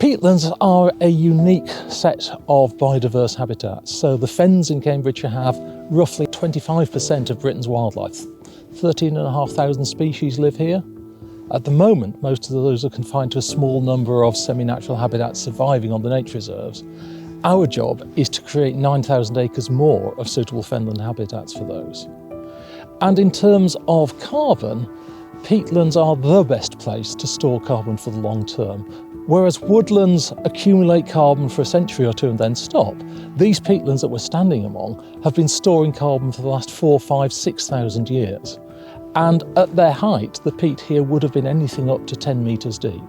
Peatlands are a unique set of biodiverse habitats. So the fens in Cambridgeshire have roughly 25% of Britain's wildlife. 13,500 species live here. At the moment, most of those are confined to a small number of semi-natural habitats surviving on the nature reserves. Our job is to create 9,000 acres more of suitable fenland habitats for those. And in terms of carbon, peatlands are the best place to store carbon for the long term. Whereas woodlands accumulate carbon for a century or two and then stop, these peatlands that we're standing among have been storing carbon for the last 4,000, 5,000, 6,000 years. And at their height, the peat here would have been anything up to 10 metres deep.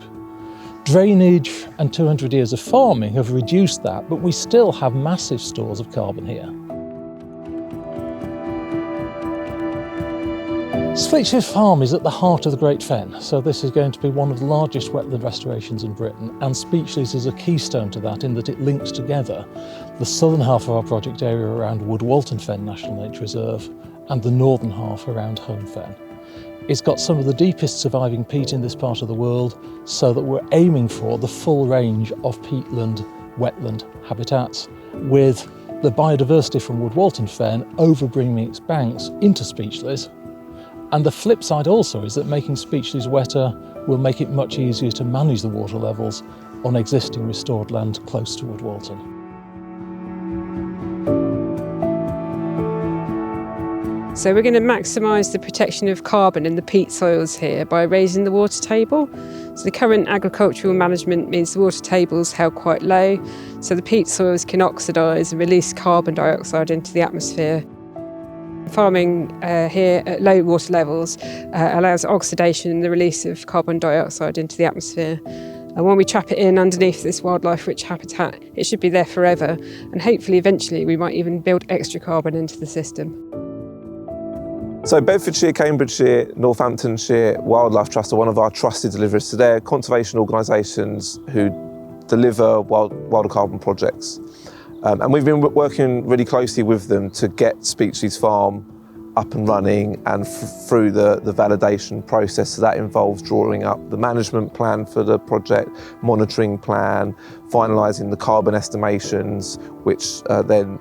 Drainage and 200 years of farming have reduced that, but we still have massive stores of carbon here. Fleetshire Farm is at the heart of the Great Fen, so this is going to be one of the largest wetland restorations in Britain, and Speechlys is a keystone to that in that it links together the southern half of our project area around Wood-Walton Fen National Nature Reserve and the northern half around Home Fen. It's got some of the deepest surviving peat in this part of the world, so that we're aiming for the full range of peatland, wetland habitats, with the biodiversity from Wood-Walton Fen overbringing its banks into Speechlys. And the flip side also is that making Speechlys wetter will make it much easier to manage the water levels on existing restored land close to Wood-Walton. So we're going to maximise the protection of carbon in the peat soils here by raising the water table. So the current agricultural management means the water table is held quite low, so the peat soils can oxidise and release carbon dioxide into the atmosphere. Farming here at low water levels allows oxidation and the release of carbon dioxide into the atmosphere. And when we trap it in underneath this wildlife-rich habitat, it should be there forever, and hopefully eventually we might even build extra carbon into the system. So Bedfordshire, Cambridgeshire, Northamptonshire Wildlife Trust are one of our trusted deliverers. So they're conservation organisations who deliver wilder carbon projects. And we've been working really closely with them to get Speechlys Farm up and running and through the validation process. So that involves drawing up the management plan for the project, monitoring plan, finalising the carbon estimations, which then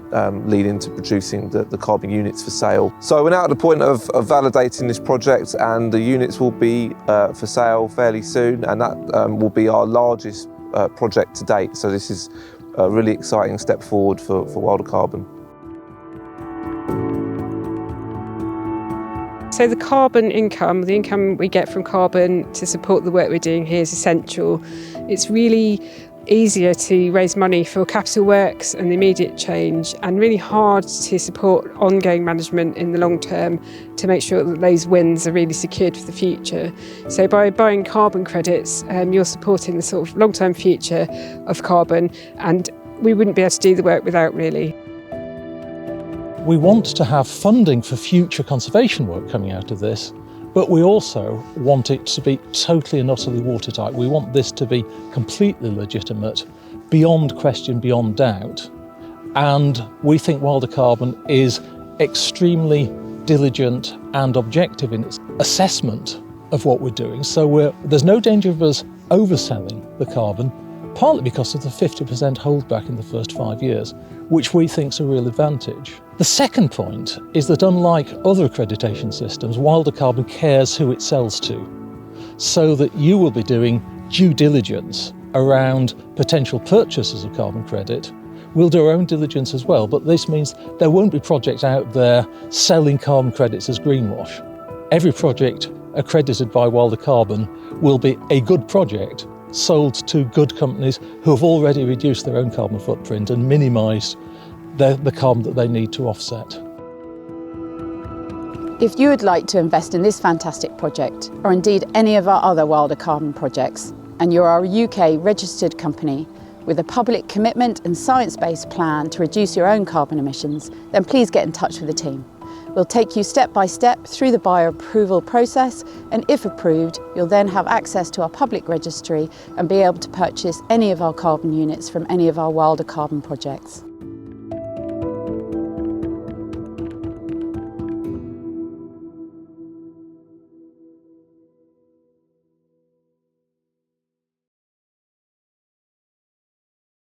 lead into producing the carbon units for sale. So we're now at the point of validating this project, and the units will be for sale fairly soon, and that will be our largest project to date. So this is a really exciting step forward for wilder carbon. So the carbon income, the income we get from carbon to support the work we're doing here is essential. It's really easier to raise money for capital works and the immediate change, and really hard to support ongoing management in the long term to make sure that those wins are really secured for the future. So by buying carbon credits, you're supporting the sort of long-term future of carbon, and we wouldn't be able to do the work without, really. We want to have funding for future conservation work coming out of this, but we also want it to be totally and utterly watertight. We want this to be completely legitimate, beyond question, beyond doubt. And we think wilder carbon is extremely diligent and objective in its assessment of what we're doing. So there's no danger of us overselling the carbon, partly because of the 50% holdback in the first 5 years, which we think is a real advantage. The second point is that unlike other accreditation systems, wilder carbon cares who it sells to, so that you will be doing due diligence around potential purchasers of carbon credit. We'll do our own diligence as well, but this means there won't be projects out there selling carbon credits as greenwash. Every project accredited by wilder carbon will be a good project sold to good companies who have already reduced their own carbon footprint and minimised the carbon that they need to offset. If you would like to invest in this fantastic project, or indeed any of our other wilder carbon projects, and you're a UK registered company with a public commitment and science-based plan to reduce your own carbon emissions, then please get in touch with the team. We'll take you step by step through the buyer approval process, and if approved, you'll then have access to our public registry and be able to purchase any of our carbon units from any of our wilder carbon projects.